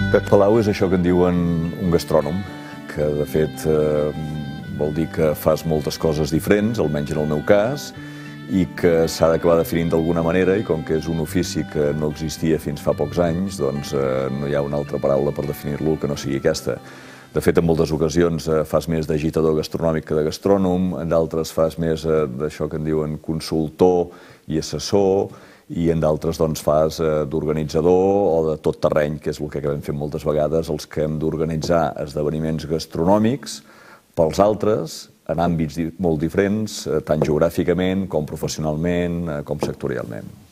Pep Palau és això que en diuen un gastrònom, que de fet vol dir que fas moltes coses diferents, almenys en el meu cas, i que s'ha d'acabar definint d'alguna manera, i com que és un ofici que no existia fins fa pocs anys, doncs no hi ha una altra paraula per definir-lo que no sigui aquesta. De fet, en moltes ocasions fas més d'agitador gastronòmic que de gastrònom, en d'altres fas més d'això que en diuen consultor i assessor, i en d'altres doncs fas d'organitzador o de tot terreny, que és el que acabem fent moltes vegades els que hem d'organitzar esdeveniments gastronòmics pels altres, en àmbits molt diferents, tant geogràficament com professionalment, com sectorialment.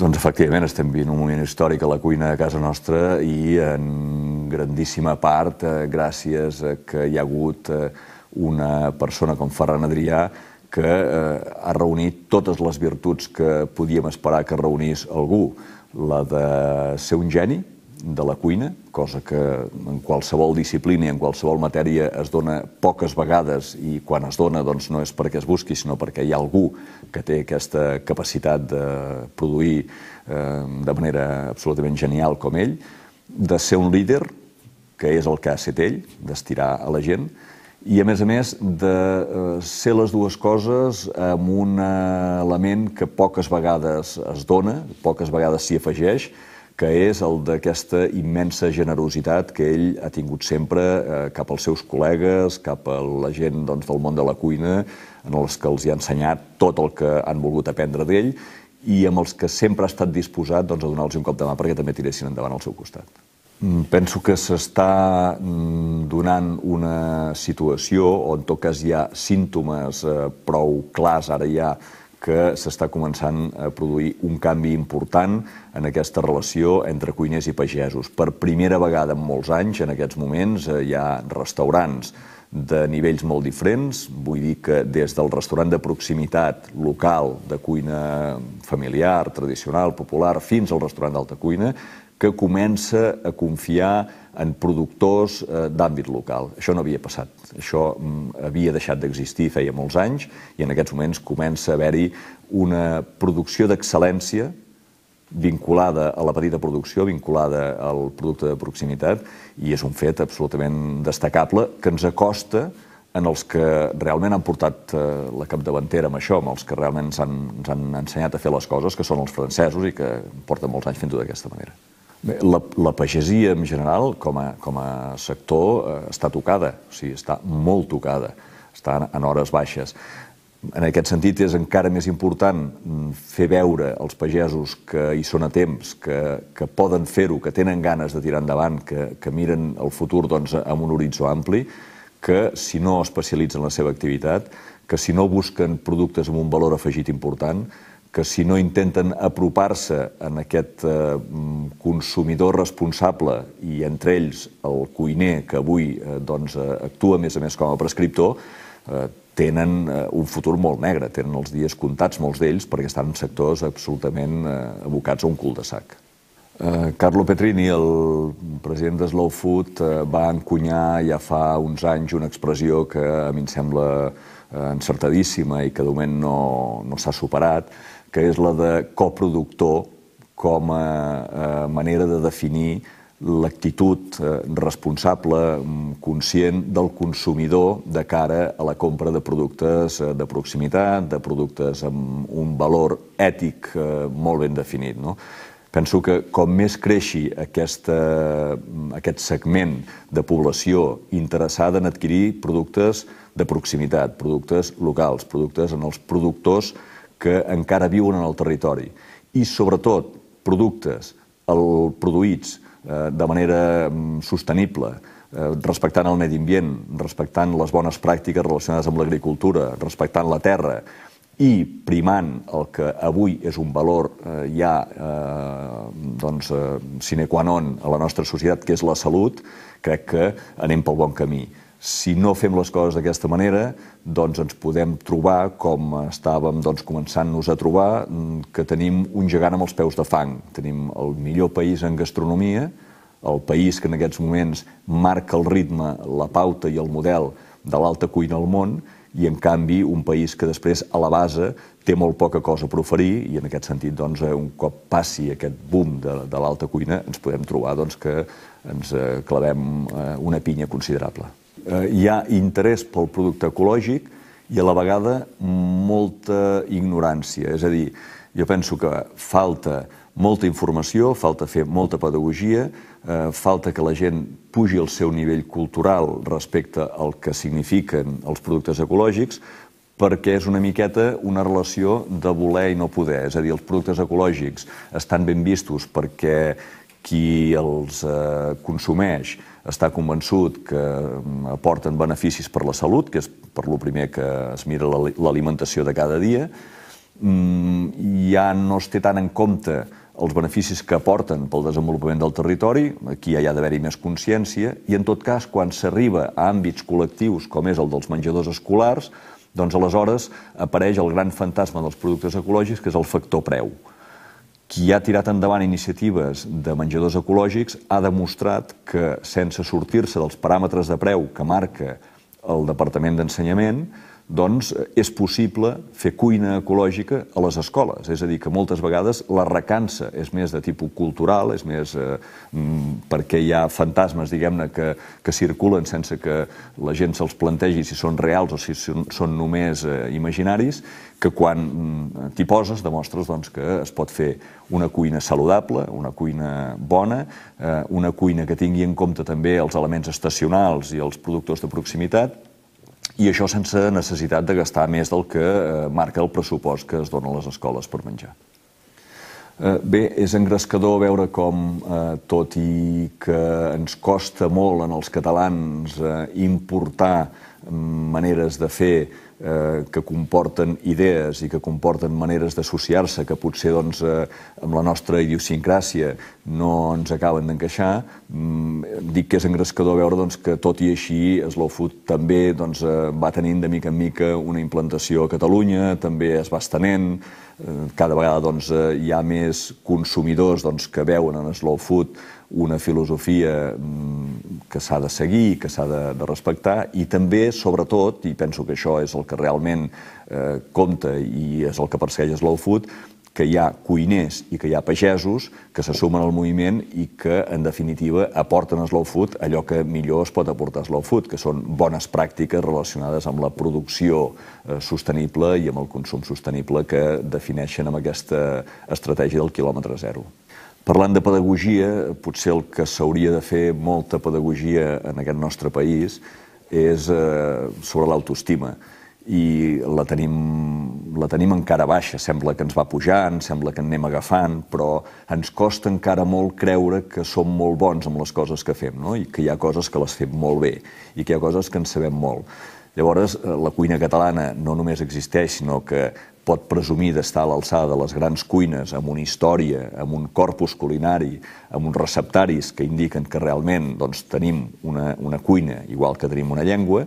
Doncs efectivament estem vivint un moment històric a la cuina de casa nostra i en grandíssima part gràcies a que hi ha hagut una persona com Ferran Adrià que ha reunit totes les virtuts que podíem esperar que reunís algú. La de ser un geni de la cuina, cosa que en qualsevol disciplina i en qualsevol matèria es dona poques vegades, i quan es dona doncs no és perquè es busqui, sinó perquè hi ha algú que té aquesta capacitat de produir de manera absolutament genial com ell, de ser un líder, que és el que ha estat ell, d'estirar a la gent, i a més de ser les dues coses amb un element que poques vegades es dona, poques vegades s'hi afegeix, que és el d'aquesta immensa generositat que ell ha tingut sempre cap als seus col·legues, cap a la gent del món de la cuina, en els que els ha ensenyat tot el que han volgut aprendre d'ell i amb els que sempre ha estat disposat a donar-los un cop de mà perquè també tiressin endavant al seu costat. Penso que s'està donant una situació, o en tot cas hi ha símptomes prou clars ara ja, que s'està començant a produir un canvi important en aquesta relació entre cuiners i pagesos. Per primera vegada en molts anys, en aquests moments, hi ha restaurants de nivells molt diferents, vull dir que des del restaurant de proximitat local, de cuina familiar, tradicional, popular, fins al restaurant d'alta cuina, que comença a confiar en productors d'àmbit local. Això no havia passat. Això havia deixat d'existir feia molts anys i en aquests moments comença a haver-hi una producció d'excel·lència vinculada a la petita producció, vinculada al producte de proximitat, i és un fet absolutament destacable que ens acosta en els que realment han portat la capdavantera amb això, amb els que realment ens han ensenyat a fer les coses, que són els francesos i que porten molts anys fent-ho d'aquesta manera. La pagesia en general, com a sector, està tocada, o sigui, està molt tocada, està en hores baixes. En aquest sentit, és encara més important fer veure als pagesos que hi són a temps, que poden fer-ho, que tenen ganes de tirar endavant, que miren el futur amb un horitzó ampli, que si no especialitzen la seva activitat, que si no busquen productes amb un valor afegit important, que si no intenten apropar-se en aquest consumidor responsable i entre ells el cuiner que avui actua a més com a prescriptor, tenen un futur molt negre, tenen els dies comptats molts d'ells perquè estan en sectors absolutament abocats a un cul-de-sac. Carlo Petrini, el president de Slow Food, va encunyar ja fa uns anys una expressió que a mi em sembla encertadíssima i que de moment no s'ha superat, que és la de coproductor com a manera de definir l'actitud responsable, conscient del consumidor de cara a la compra de productes de proximitat, de productes amb un valor ètic molt ben definit. Penso que com més creixi aquest segment de població interessada en adquirir productes de proximitat, productes locals, productes en els productors que encara viuen en el territori i, sobretot, productes produïts de manera sostenible, respectant el medi ambient, respectant les bones pràctiques relacionades amb l'agricultura, respectant la terra i primant el que avui és un valor ja sine qua non a la nostra societat, que és la salut, crec que anem pel bon camí. Si no fem les coses d'aquesta manera, doncs ens podem trobar, com estàvem començant-nos a trobar, que tenim un gegant amb els peus de fang. Tenim el millor país en gastronomia, el país que en aquests moments marca el ritme, la pauta i el model de l'alta cuina al món, i en canvi un país que després a la base té molt poca cosa per oferir i en aquest sentit un cop passi aquest boom de l'alta cuina ens podem trobar que ens clavem una pinya considerable. Hi ha interès pel producte ecològic i a la vegada molta ignorància, és a dir, jo penso que falta molta informació, falta fer molta pedagogia, falta que la gent pugi el seu nivell cultural respecte al que signifiquen els productes ecològics, perquè és una miqueta una relació de voler i no poder. És a dir, els productes ecològics estan ben vistos perquè qui els consumeix està convençut que aporten beneficis per la salut, que és per lo primer que es mira l'alimentació de cada dia. Ja no es té tant en compte els beneficis que aporten pel desenvolupament del territori, aquí ja hi ha d'haver-hi més consciència, i en tot cas, quan s'arriba a àmbits col·lectius, com és el dels menjadors escolars, doncs aleshores apareix el gran fantasma dels productes ecològics, que és el factor preu. Qui ha tirat endavant iniciatives de menjadors ecològics ha demostrat que, sense sortir-se dels paràmetres de preu que marca el Departament d'Ensenyament, doncs és possible fer cuina ecològica a les escoles. És a dir, que moltes vegades la recança és més de tipus cultural, és més perquè hi ha fantasmes, diguem-ne, que circulen sense que la gent se'ls plantegi si són reals o si són només imaginaris, que quan t'hi poses demostres que es pot fer una cuina saludable, una cuina bona, una cuina que tingui en compte també els elements estacionals i els productors de proximitat, i això sense necessitat de gastar més del que marca el pressupost que es dona a les escoles per menjar. Bé, és engrescador veure com, tot i que ens costa molt en els catalans importar maneres de fer que comporten idees i que comporten maneres d'associar-se que potser amb la nostra idiosincràsia no ens acaben d'encaixar. Dic que és engrescador veure que tot i així Slow Food també va tenint de mica en mica una implantació a Catalunya, també es va estenent, cada vegada hi ha més consumidors que veuen en Slow Food una filosofia que s'ha de seguir, que s'ha de respectar i també, sobretot, i penso que això és el que realment compta i és el que persegueix Slow Food, que hi ha cuiners i que hi ha pagesos que se sumen al moviment i que, en definitiva, aporten a Slow Food allò que millor es pot aportar a Slow Food, que són bones pràctiques relacionades amb la producció sostenible i amb el consum sostenible que defineixen amb aquesta estratègia del quilòmetre zero. Parlant de pedagogia, potser el que s'hauria de fer molta pedagogia en aquest nostre país és sobre l'autoestima. I la tenim encara baixa, sembla que ens va pujant, sembla que en anem agafant, però ens costa encara molt creure que som molt bons amb les coses que fem, i que hi ha coses que les fem molt bé i que hi ha coses que en sabem molt. Llavors, la cuina catalana no només existeix, sinó que pot presumir d'estar a l'alçada de les grans cuines amb una història, amb un corpus culinari, amb uns receptaris que indiquen que realment tenim una cuina igual que tenim una llengua,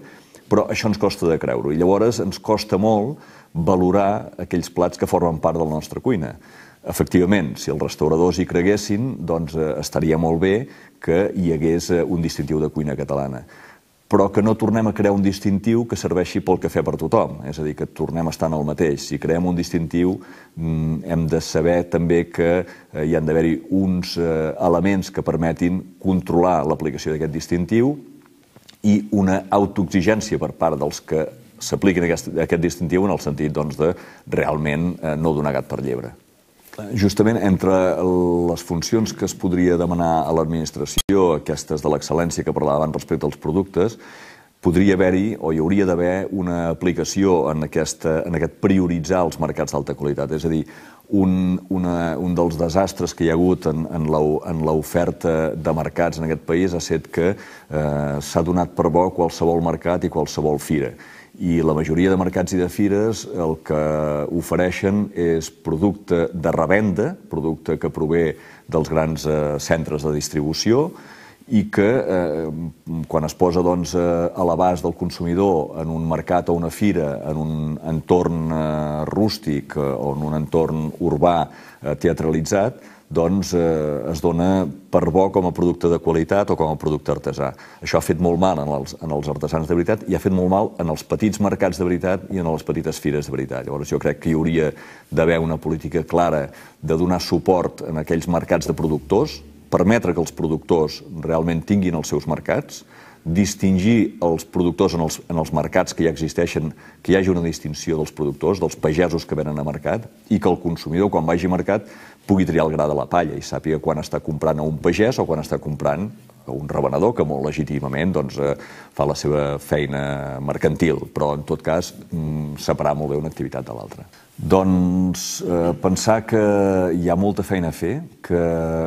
però això ens costa de creure i llavors ens costa molt valorar aquells plats que formen part de la nostra cuina. Efectivament, si els restauradors hi creguessin, doncs estaria molt bé que hi hagués un distintiu de cuina catalana, però que no tornem a crear un distintiu que serveixi pel cafè per tothom, és a dir, que tornem a estar en el mateix. Si creem un distintiu hem de saber també que hi han d'haver-hi uns elements que permetin controlar l'aplicació d'aquest distintiu i una autoexigència per part dels que s'apliquin aquest distintiu en el sentit de realment no donar gat per llebre. Justament entre les funcions que es podria demanar a l'administració, aquestes de l'excel·lència que parlaven respecte als productes, podria haver-hi o hi hauria d'haver una aplicació en aquest prioritzar els mercats d'alta qualitat. És a dir, un dels desastres que hi ha hagut en l'oferta de mercats en aquest país ha estat que s'ha donat per bo qualsevol mercat i qualsevol fira. I la majoria de mercats i de fires el que ofereixen és producte de revenda, producte que prové dels grans centres de distribució i que quan es posa a l'abast del consumidor en un mercat o una fira, en un entorn rústic o en un entorn urbà teatralitzat, es dona per bo com a producte de qualitat o com a producte artesà. Això ha fet molt mal en els artesans de veritat i ha fet molt mal en els petits mercats de veritat i en les petites fires de veritat. Llavors jo crec que hi hauria d'haver una política clara de donar suport en aquells mercats de productors, permetre que els productors realment tinguin els seus mercats, distingir els productors en els mercats que ja existeixen, que hi hagi una distinció dels productors, dels pagesos que venen a mercat, i que el consumidor, quan vagi a mercat, pugui triar el gra de la palla i sàpiga quan està comprant a un pagès o quan està comprant a un revenedor que molt legítimament fa la seva feina mercantil, però en tot cas separar molt bé una activitat de l'altra. Doncs pensar que hi ha molta feina a fer, que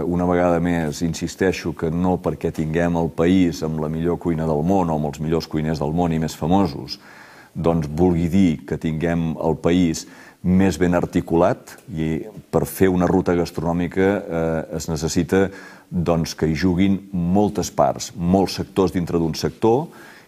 una vegada més insisteixo que no perquè tinguem el país amb la millor cuina del món o amb els millors cuiners del món i més famosos, doncs vulgui dir que tinguem el país més ben articulat, i per fer una ruta gastronòmica es necessita que hi juguin moltes parts, molts sectors dintre d'un sector,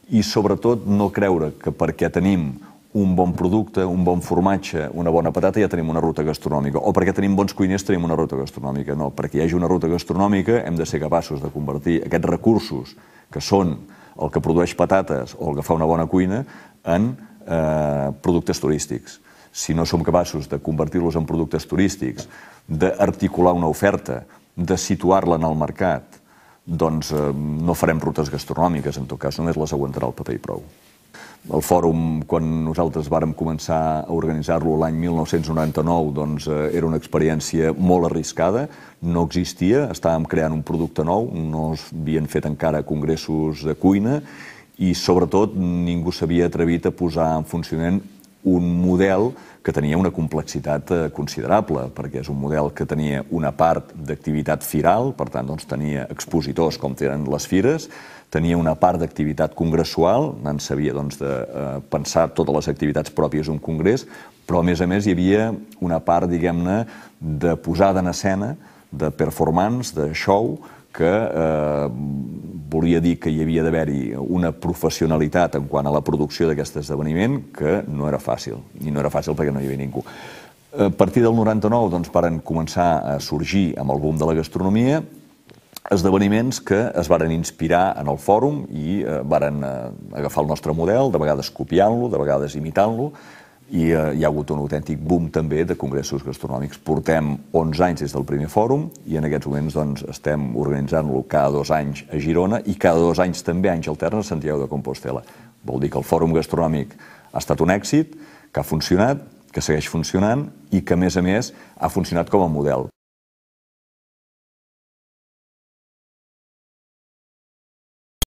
i sobretot no creure que perquè tenim un bon producte, un bon formatge, una bona patata, ja tenim una ruta gastronòmica, o perquè tenim bons cuiners tenim una ruta gastronòmica. No, perquè hi hagi una ruta gastronòmica hem de ser capaços de convertir aquests recursos, que són el que produeix patates o el que fa una bona cuina, en productes turístics. Si no som capaços de convertir-los en productes turístics, d'articular una oferta, de situar-la en el mercat, doncs no farem rutes gastronòmiques, en tot cas només les aguantarà el paper i prou. El fòrum, quan nosaltres vàrem començar a organitzar-lo l'any 1999, doncs era una experiència molt arriscada, no existia, estàvem creant un producte nou, no s'havien fet encara congressos de cuina i sobretot ningú s'havia atrevit a posar en funcionament un model que tenia una complexitat considerable, perquè és un model que tenia una part d'activitat firal, per tant tenia expositors com tenen les fires, tenia una part d'activitat congressual, s'havia de pensar totes les activitats pròpies d'un congrés, però a més hi havia una part, diguem-ne, de posada en escena, de performance, de show, que volia dir que hi havia d'haver-hi una professionalitat en quant a la producció d'aquest esdeveniment que no era fàcil, i no era fàcil perquè no hi havia ningú. A partir del 99 varen començar a sorgir amb el boom de la gastronomia esdeveniments que es varen inspirar en el fòrum i varen agafar el nostre model, de vegades copiant-lo, de vegades imitant-lo, i hi ha hagut un autèntic boom també de congressos gastronòmics. Portem 11 anys des del primer fòrum i en aquests moments estem organitzant-lo cada 2 anys a Girona i cada 2 anys també anys alterns a Santiago de Compostela. Vol dir que el fòrum gastronòmic ha estat un èxit, que ha funcionat, que segueix funcionant i que a més ha funcionat com a model.